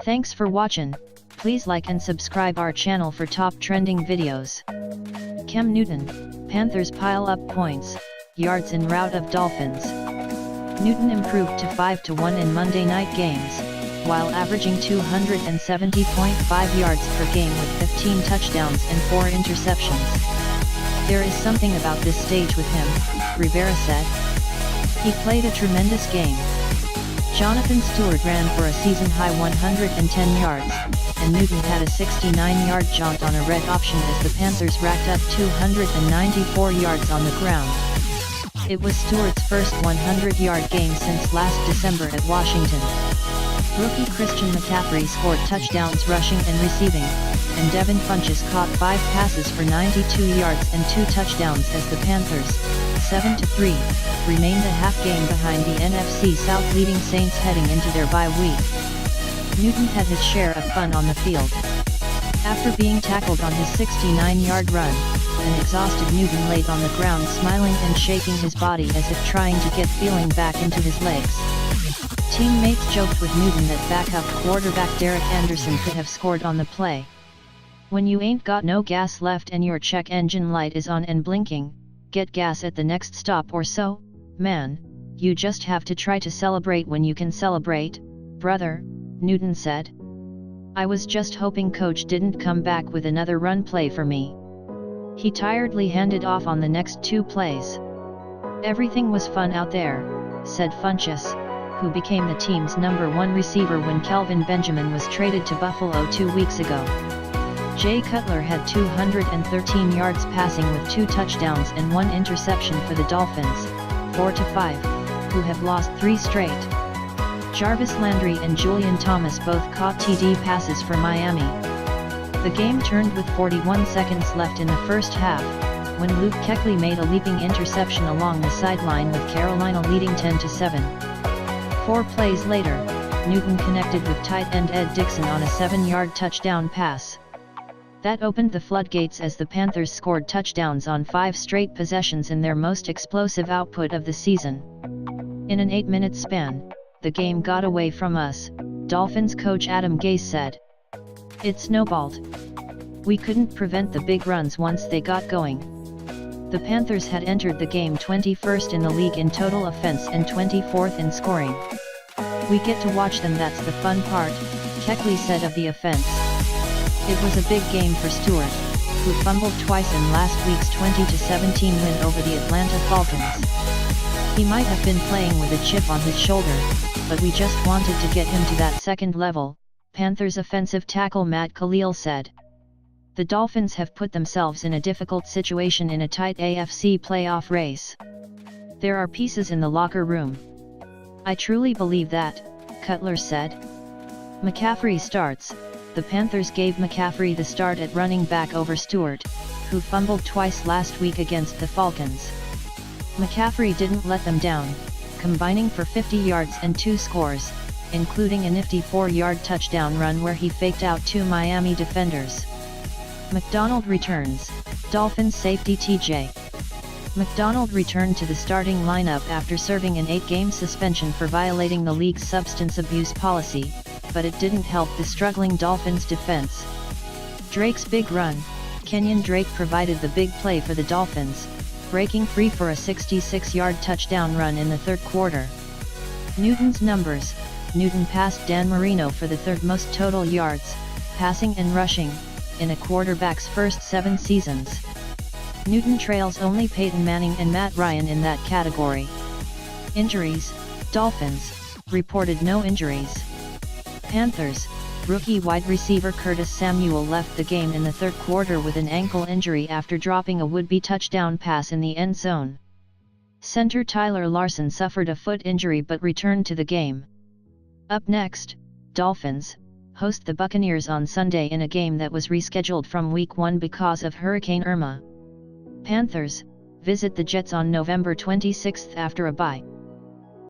Thanks for watching. Please like and subscribe our channel for top trending videos. Cam Newton, Panthers pile up points, yards in rout of Dolphins. Newton improved to 5-1 in Monday night games, while averaging 270.5 yards per game with 15 touchdowns and 4 interceptions. There is something about this stage with him, Rivera said. He played a tremendous game. Jonathan Stewart ran for a season-high 110 yards, and Newton had a 69-yard jaunt on a red option as the Panthers racked up 294 yards on the ground. It was Stewart's first 100-yard game since last December at Washington. Rookie Christian McCaffrey scored touchdowns rushing and receiving, and Devin Funchess caught 5 passes for 92 yards and 2 touchdowns as the Panthers, 7-3, remained a half game behind the NFC South leading Saints heading into their bye week. Newton had his share of fun on the field. After being tackled on his 69-yard run, an exhausted Newton laid on the ground smiling and shaking his body as if trying to get feeling back into his legs. Teammates joked with Newton that backup quarterback Derek Anderson could have scored on the play. When you ain't got no gas left and your check engine light is on and blinking, get gas at the next stop or so, man, you just have to try to celebrate when you can celebrate, brother, Newton said. I was just hoping coach didn't come back with another run play for me. He tiredly handed off on the next 2 plays. Everything was fun out there, said Funchess, who became the team's #1 receiver when Kelvin Benjamin was traded to Buffalo 2 weeks ago. Jay Cutler had 213 yards passing with 2 touchdowns and 1 interception for the Dolphins, 4-5, who have lost 3 straight. Jarvis Landry and Julian Thomas both caught TD passes for Miami. The game turned with 41 seconds left in the first half, when Luke Kuechly made a leaping interception along the sideline with Carolina leading 10-7. 4 plays later, Newton connected with tight end Ed Dixon on a 7-yard touchdown pass. That opened the floodgates as the Panthers scored touchdowns on 5 straight possessions in their most explosive output of the season. In an 8-minute span, the game got away from us, Dolphins coach Adam Gase said. It snowballed. We couldn't prevent the big runs once they got going. The Panthers had entered the game 21st in the league in total offense and 24th in scoring. We get to watch them, that's the fun part, Kuechly said of the offense. It was a big game for Stewart, who fumbled twice in last week's 20-17 win over the Atlanta Falcons. He might have been playing with a chip on his shoulder, but we just wanted to get him to that second level, Panthers offensive tackle Matt Khalil said. The Dolphins have put themselves in a difficult situation in a tight AFC playoff race. There are pieces in the locker room. I truly believe that, Cutler said. McCaffrey starts. The Panthers gave McCaffrey the start at running back over Stewart, who fumbled twice last week against the Falcons. McCaffrey didn't let them down, combining for 50 yards and 2 scores, including a nifty 4-yard touchdown run where he faked out 2 Miami defenders. McDonald returns. Dolphins safety TJ McDonald returned to the starting lineup after serving an 8-game suspension for violating the league's substance abuse policy, but it didn't help the struggling Dolphins defense. Drake's big run. Kenyon Drake provided the big play for the Dolphins, breaking free for a 66-yard touchdown run in the third quarter. Newton's numbers. Newton passed Dan Marino for the 3rd most total yards, passing and rushing, in a quarterback's first 7 seasons. Newton trails only Peyton Manning and Matt Ryan in that category. Injuries. Dolphins reported no injuries. Panthers, rookie wide receiver Curtis Samuel left the game in the 3rd quarter with an ankle injury after dropping a would-be touchdown pass in the end zone. Center Tyler Larson suffered a foot injury but returned to the game. Up next, Dolphins host the Buccaneers on Sunday in a game that was rescheduled from Week 1 because of Hurricane Irma. Panthers visit the Jets on November 26 after a bye.